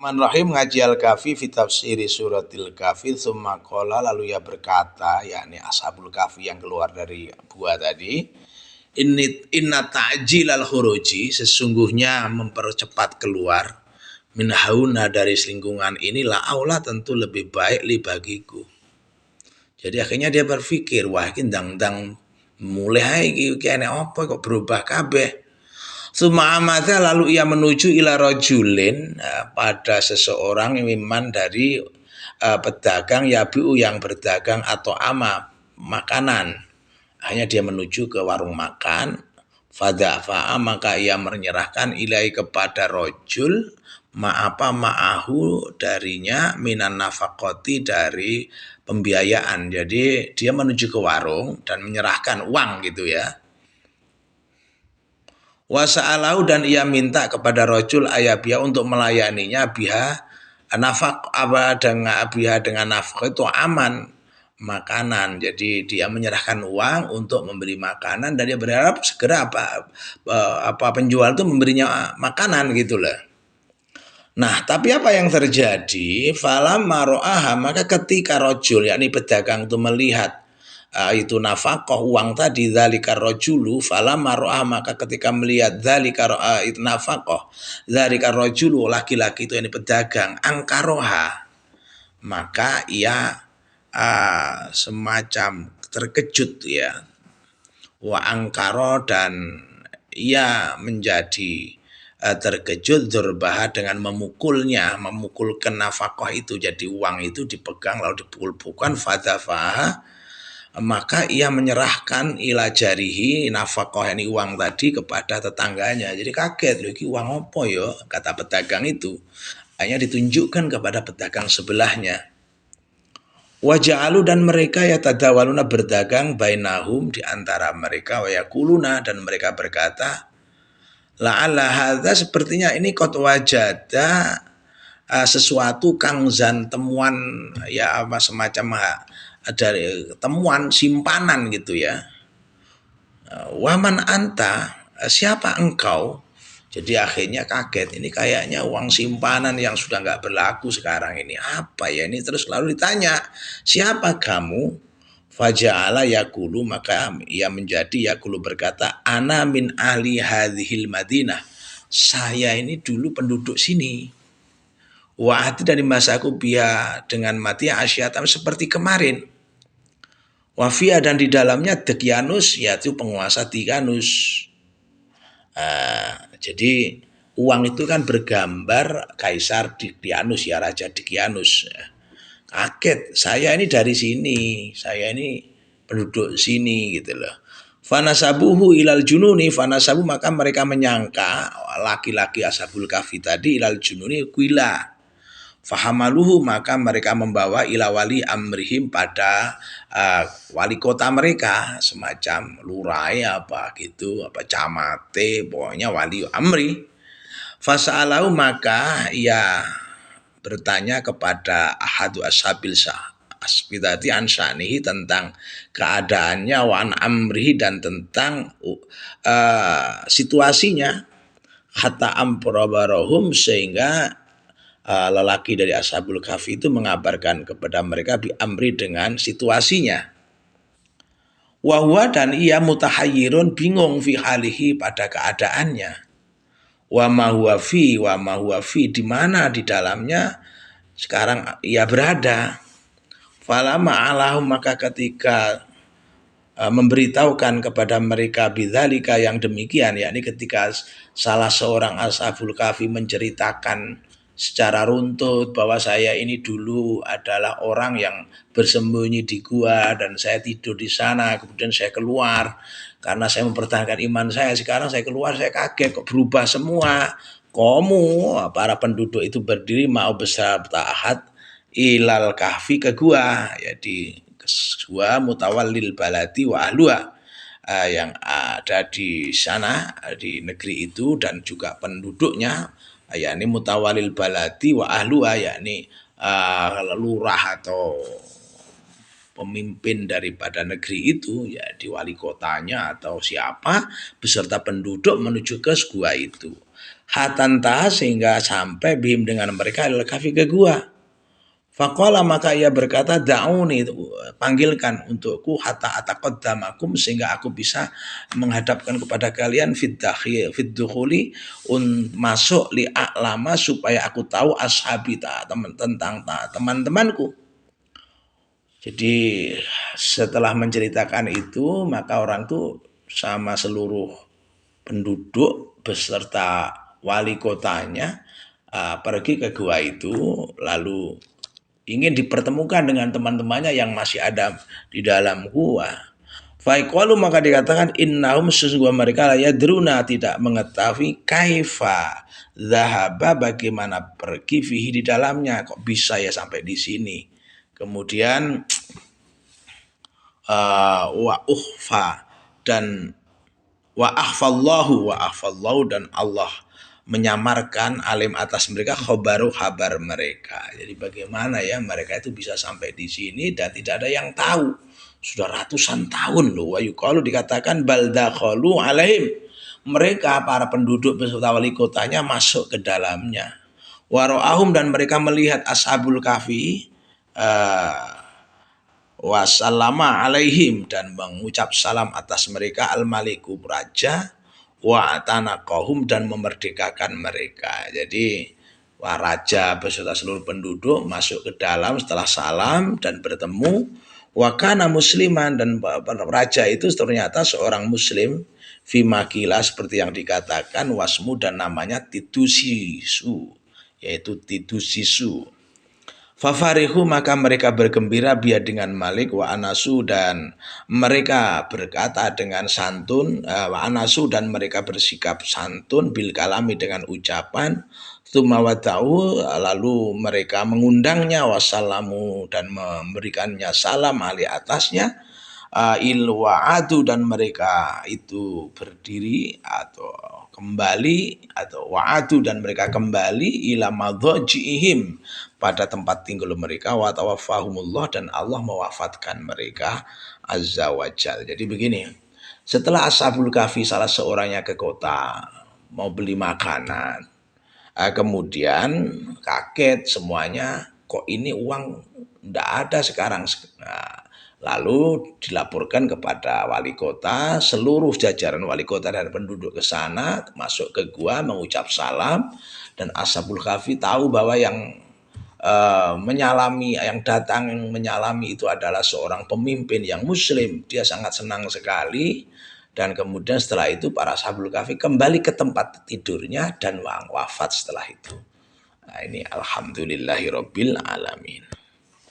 Rahim ngaji Al-Kahfi fi tafsiri suratil Kahfi tsumma qala lalu ia berkata, yakni Ashabul Kahfi yang keluar dari gua tadi, inna ta'jilal khuruji, sesungguhnya mempercepat keluar min hauna dari selingkungan inilah aula tentu lebih baik li bagiku. Jadi akhirnya dia berpikir, wah iki ndang-ndang mulai iki kene apa kok berubah kabeh. Suma'amata lalu ia menuju ila rajulin, pada seseorang miman dari pedagang yabiu yang berdagang atau makanan. Hanya dia menuju ke warung makan. Fadafa'a maka ia menyerahkan ilai kepada rajul ma'ahu darinya minan nafakoti dari pembiayaan. Jadi dia menuju ke warung dan menyerahkan uang gitu ya. Wasa'alahu dan ia minta kepada rajul ayabia untuk melayaninya biha dengan nafkah itu aman makanan. Jadi dia menyerahkan uang untuk membeli makanan dan dia berharap segera penjual itu memberinya makanan gitu lah. Nah, tapi apa yang terjadi? Falamma ra'aha, maka ketika rajul yakni pedagang itu melihat itu nafkah uang tadi, dzalika rajulu falamma ra'aha, maka ketika melihat dzalika itu nafkah, dzalika rajulu laki-laki itu yakni pedagang angkaroha, maka ia semacam terkejut ya. Wa angkaro, dan ia menjadi terkejut dzurbaha dengan memukulkan nafkah itu. Jadi uang itu dipegang lalu dipukul-pukulkan, fadafaha, maka ia menyerahkan ila jarihi nafkah ini uang tadi kepada tetangganya. Jadi kaget, loh iki uang apa ya, kata pedagang itu. Hanya ditunjukkan kepada pedagang sebelahnya. Waja'alu, dan mereka yatadawaluna berdagang bainahum di antara mereka, wa yaquluna, dan mereka berkata, la'alla hadza, sepertinya ini qad wajada sesuatu kangzan, temuan ya apa semacam dari temuan simpanan gitu ya. Waman anta, siapa engkau? Jadi akhirnya kaget, ini kayaknya uang simpanan yang sudah nggak berlaku sekarang ini. Apa ya ini? Terus lalu ditanya, siapa kamu? Faja'ala yakulu, maka ia menjadi yakulu berkata, ana min ahli hadhil Madinah. Saya ini dulu penduduk sini. Wa'ati, dari masaku biya dengan mati asyatam seperti kemarin. Wafia, dan di dalamnya Dekianus, yaitu penguasa Tiganus. Jadi uang itu kan bergambar Kaisar Dikianus ya, Raja Dikianus. Kaget, saya ini dari sini, saya ini penduduk sini gitu loh. Fanasabuhu ilal jununi, fanasabu, maka mereka menyangka laki-laki Ashabul Kahfi tadi ilal jununi kuila. Fahamaluhu, maka mereka membawa ila wali amrihim, pada wali kota mereka, semacam lurai apa gitu, apa camate, pokoknya wali amri. Fasa'alahu, maka ia bertanya kepada ahadu ashabil asbidati ansanihi, tentang keadaannya, wa an amrihi, dan tentang situasinya, hatta amprobarohum, sehingga lelaki dari Ashabul Kahfi itu mengabarkan kepada mereka bi amri, dengan situasinya. Wahwa, dan ia mutahayyirun, bingung fi halihi, pada keadaannya. Wa ma huwa fi, di mana di dalamnya sekarang ia berada. Falama alahum, maka ketika memberitahukan kepada mereka bidzalika, yang demikian, yakni ketika salah seorang Ashabul Kahfi menceritakan secara runtut bahwa saya ini dulu adalah orang yang bersembunyi di gua dan saya tidur di sana, kemudian saya keluar karena saya mempertahankan iman saya. Sekarang saya keluar, saya kaget kok berubah semua. Kamu para penduduk itu berdiri mau beserta ahad ilal kahfi, ke gua, ya di gua mutawallil baladi wa ahluha, yang ada di sana di negeri itu dan juga penduduknya, yakni mutawalil baladi wa ahluha, yakni lurah atau pemimpin daripada negeri itu, ya di wali kotanya atau siapa, beserta penduduk menuju ke gua itu. hatanta sehingga sampai bihim dengan mereka adalah kafi ke gua. Faqala maka ia berkata da'uni, panggilkan untukku hatta ataqaddamakum sehingga aku bisa menghadapkan kepada kalian fid dukhuli masuk li a'lama supaya aku tahu ashabita tentang teman-temanku. Jadi setelah menceritakan itu maka orang itu sama seluruh penduduk beserta wali kotanya pergi ke gua itu lalu ingin dipertemukan dengan teman-temannya yang masih ada di dalam gua. Faikalu maka dikatakan innahum sesungguhnya mereka yadruna tidak mengetahui kaifa zahaba bagaimana pergi fihi di dalamnya kok bisa ya sampai di sini. Kemudian wa uhfa dan wa ahfallahu dan Allah menyamarkan alim atas mereka kabar mereka. Jadi bagaimana ya mereka itu bisa sampai di sini dan tidak ada yang tahu. Sudah ratusan tahun loh. Kalau dikatakan baldakhalu alaihim. Mereka para penduduk beserta wali kotanya masuk ke dalamnya. Waro'ahum dan mereka melihat ashabul kahfi wasallama alaihim dan mengucap salam atas mereka al-maliku raja wa atanaqahum dan memerdekakan mereka. Jadi raja beserta seluruh penduduk masuk ke dalam setelah salam dan bertemu. Wa kana musliman dan raja itu ternyata seorang muslim fimakila seperti yang dikatakan wasmu dan namanya Titusisu, yaitu Titusisu. Fafarihu maka mereka bergembira biar dengan Malik wa anasu dan mereka berkata dengan santun wa anasu dan mereka bersikap santun bil kalami dengan ucapan tumawadau lalu mereka mengundangnya wassalamu dan memberikannya salam ali atasnya ilwa'adu dan mereka itu berdiri atau kembali atau wa'adu dan mereka kembali ila madhaji'ihim pada tempat tinggal mereka wa tawaffahumullah dan Allah mewafatkan mereka azza wajal. Jadi begini, setelah Ashabul Kahfi salah seorangnya ke kota mau beli makanan, kemudian kaget semuanya, kok ini uang ndak ada sekarang. Lalu dilaporkan kepada wali kota, seluruh jajaran wali kota dan penduduk ke sana masuk ke gua mengucap salam dan Ashabul Kahfi tahu bahwa yang menyalami yang datang menyalami itu adalah seorang pemimpin yang muslim. Dia sangat senang sekali dan kemudian setelah itu para Ashabul Kahfi kembali ke tempat tidurnya dan wafat setelah itu. Nah, ini alhamdulillahirabbil alamin.